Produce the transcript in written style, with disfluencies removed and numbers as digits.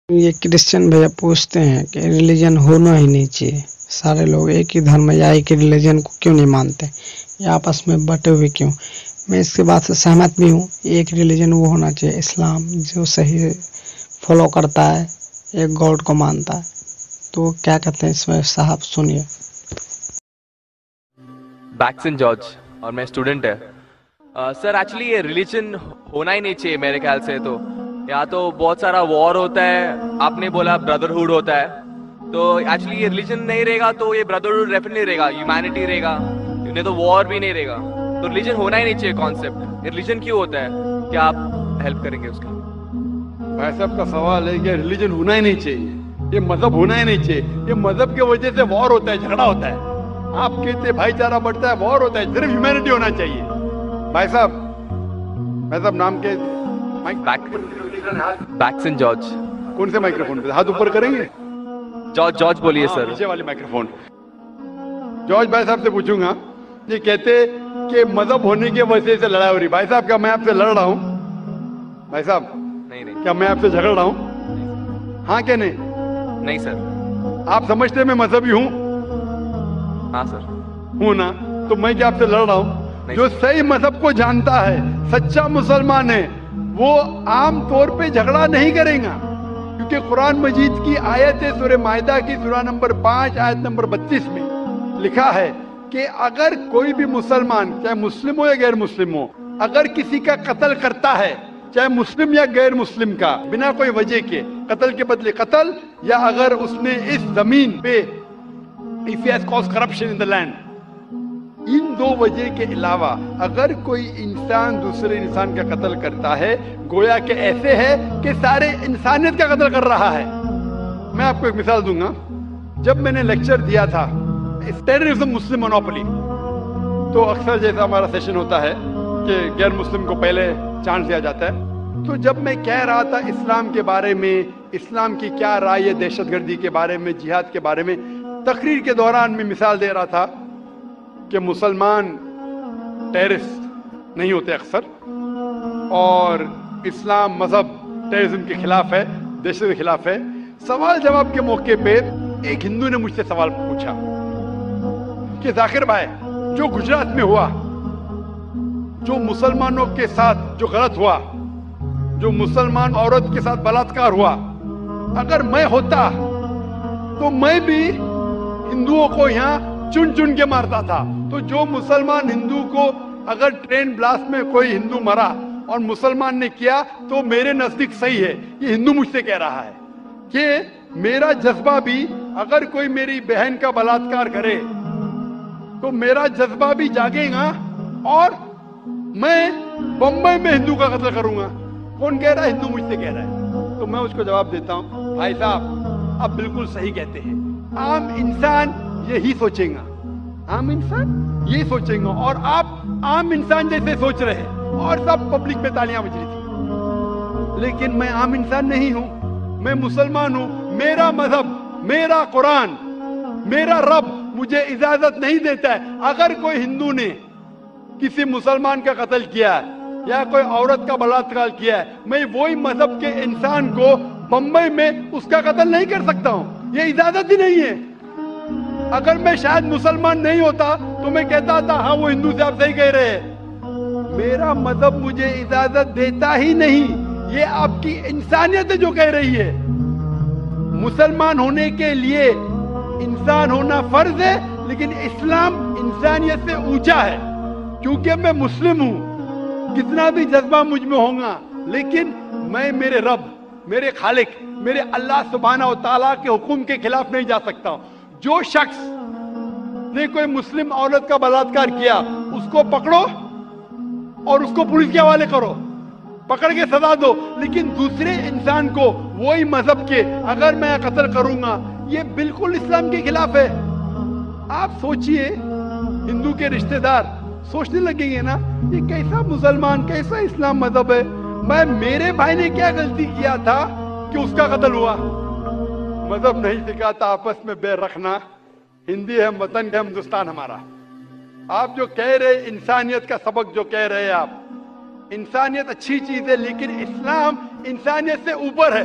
یہ کرسچن بھیا پوچھتے ہیں کہ ریلیجن ہونا ہی نہیں چاہیے، سارے لوگ ایک ہی دھرم یا ایک ہی ریلیجن کو کیوں نہیں مانتے یا آپس میں بٹے ہوئے کیوں؟ میں اس کے بات سے سہمت بھی ہوں۔ ایک ریلیجن وہ ہونا چاہیے اسلام، جو صحیح فالو کرتا ہے، ایک گاڈ کو مانتا ہے۔ تو کیا کہتے ہیں اس میں صاحب، سنیے۔ بیکسن جارج اور میں اسٹوڈنٹ ہے سر۔ ایکچولی یہ ریلیجن ہونا ہی نہیں چاہیے میرے خیال سے۔ تو یا تو بہت سارا وار ہوتا ہے، آپ نے بولا بردرہوڈ ہوتا ہے، تو ایکچولی یہ ریلیجن نہیں رہے گا تو یہ بردرہوڈ ڈیفینیٹلی رہے گا، ہیومینٹی رہے گا، نہیں تو وار بھی نہیں رہے گا۔ تو ریلیجن ہونا ہی نہیں چاہیے کانسیپٹ۔ ریلیجن کیوں ہوتا ہے؟ کیا آپ ہیلپ کریں گے اس کا؟ بھائی صاحب کا سوال ہے کہ ریلیجن ہونا ہی نہیں چاہیے، یہ مذہب ہونا ہی نہیں چاہیے، یہ مذہب کی وجہ سے وار ہوتا ہے، جھگڑا ہوتا ہے، آپ کہتے بھائی چارہ بڑھتا ہے، وار ہوتا ہے، صرف ہیومینٹی ہونا چاہیے۔ بھائی صاحب نام کے بیکسن جارج۔ کون سے مائکرو فون پہ ہاتھ اوپر کریں گے؟ جارج بولیے سر۔ پیچھے والے مائکرو فون۔ جارج بھائی صاحب سے پوچھوں گا، یہ کہتے کہ مذہب ہونے کی وجہ سے لڑائی ہو رہی۔ بھائی صاحب کیا میں آپ سے لڑ رہا ہوں؟ بھائی صاحب نہیں کیا میں آپ سے جھگڑ رہا ہوں؟ ہاں کہ نہیں؟ نہیں سر۔ آپ سمجھتے میں مذہبی ہوں؟ ہاں سر۔ ہوں نا؟ تو میں کیا آپ سے لڑ رہا ہوں؟ جو صحیح مذہب کو جانتا ہے، سچا مسلمان ہے، وہ عام طور پہ جھگڑا نہیں کرے گا، کیونکہ قرآن مجید کی آیت ہے، سورہ مائدہ کی سورہ نمبر 5 آیت نمبر 32 میں لکھا ہے کہ اگر کوئی بھی مسلمان، چاہے مسلم ہو یا غیر مسلم ہو، اگر کسی کا قتل کرتا ہے، چاہے مسلم یا غیر مسلم کا، بنا کوئی وجہ کے، قتل کے بدلے قتل، یا اگر اس نے اس زمین پہ if he has caused corruption in the land، ان دو وجہ کے علاوہ اگر کوئی انسان دوسرے انسان کا قتل کرتا ہے، گویا کہ ایسے ہے کہ سارے انسانیت کا قتل کر رہا ہے۔ میں آپ کو ایک مثال دوں گا۔ جب میں نے لیکچر دیا تھا ٹیررزم مسلم مونوپولی، تو اکثر جیسا ہمارا سیشن ہوتا ہے کہ غیر مسلم کو پہلے چانس دیا جاتا ہے، تو جب میں کہہ رہا تھا اسلام کے بارے میں، اسلام کی کیا رائے ہے دہشت گردی کے بارے میں، جہاد کے بارے میں، تقریر کے دوران میں مثال دے رہا تھا کہ مسلمان ٹیررسٹ نہیں ہوتے اکثر، اور اسلام مذہب ٹیررزم کے خلاف ہے، دہشت کے خلاف ہے۔ سوال جواب کے موقع پہ ایک ہندو نے مجھ سے سوال پوچھا کہ ذاکر بھائی، جو گجرات میں ہوا، جو مسلمانوں کے ساتھ جو غلط ہوا، جو مسلمان عورت کے ساتھ بلاತ್ಕಾರ ہوا، اگر میں ہوتا تو میں بھی ہندوؤں کو یہاں چن چن کے مارتا تھا۔ تو جو مسلمان ہندو کو، اگر ٹرین بلاسٹ میں کوئی ہندو مرا اور مسلمان نے کیا تو میرے نزدیک صحیح ہے۔ یہ ہندو مجھ سے کہہ رہا ہے کہ میرا جذبہ بھی، اگر کوئی میری بہن کا بلاತ್ಕಾರ کرے تو میرا جذبہ بھی جاگے گا، اور میں بمبئی میں ہندو کا قتل کروں گا۔ کون کہہ رہا ہے؟ ہندو مجھ سے کہہ رہا ہے۔ تو میں اس کو جواب دیتا ہوں، بھائی صاحب آپ بالکل صحیح کہتے ہیں، عام انسان یہی سوچیں گا، عام انسان یہی سوچیں گا، اور آپ عام انسان جیسے سوچ رہے ہیں، اور سب پبلک میں تالیاں بج رہی تھی، لیکن میں عام انسان نہیں ہوں، میں مسلمان ہوں۔ میرا مذہب، میرا قرآن، میرا رب مجھے اجازت نہیں دیتا ہے اگر کوئی ہندو نے کسی مسلمان کا قتل کیا ہے یا کوئی عورت کا بلاತ್ಕಾರ کیا ہے، میں وہی مذہب کے انسان کو بمبئی میں اس کا قتل نہیں کر سکتا ہوں، یہ اجازت ہی نہیں ہے۔ اگر میں شاید مسلمان نہیں ہوتا تو میں کہتا تھا ہاں وہ ہندو سے آپ صحیح کہہ رہے ہیں۔ میرا مذہب مجھے اجازت دیتا ہی نہیں، یہ آپ کی انسانیت ہے جو کہہ رہی ہے۔ مسلمان ہونے کے لیے انسان ہونا فرض ہے، لیکن اسلام انسانیت سے اونچا ہے۔ کیونکہ میں مسلم ہوں، کتنا بھی جذبہ مجھ میں ہوگا، لیکن میں میرے رب، میرے خالق، میرے اللہ سبحانہ و تعالیٰ کے حکم کے خلاف نہیں جا سکتا ہوں۔ جو شخص نے کوئی مسلم عورت کا بلاತ್ಕಾರ کیا، اس کو پکڑو اور اس کو پولیس کے حوالے کرو، پکڑ کے سزا دو، لیکن دوسرے انسان کو وہی مذہب کے اگر میں قتل کروں گا، یہ بالکل اسلام کے خلاف ہے۔ آپ سوچئے، ہندو کے رشتہ دار سوچنے لگیں گے نا، یہ کیسا مسلمان، کیسا اسلام مذہب ہے؟ میرے بھائی نے کیا غلطی کیا تھا کہ اس کا قتل ہوا؟ مذہب نہیں سکھاتا آپس میں بیر رکھنا، ہندی ہے وطن ہے ہندوستان ہمارا۔ آپ جو کہہ رہے انسانیت کا سبق جو کہہ رہے آپ، انسانیت اچھی چیز ہے، لیکن اسلام انسانیت سے اوپر ہے۔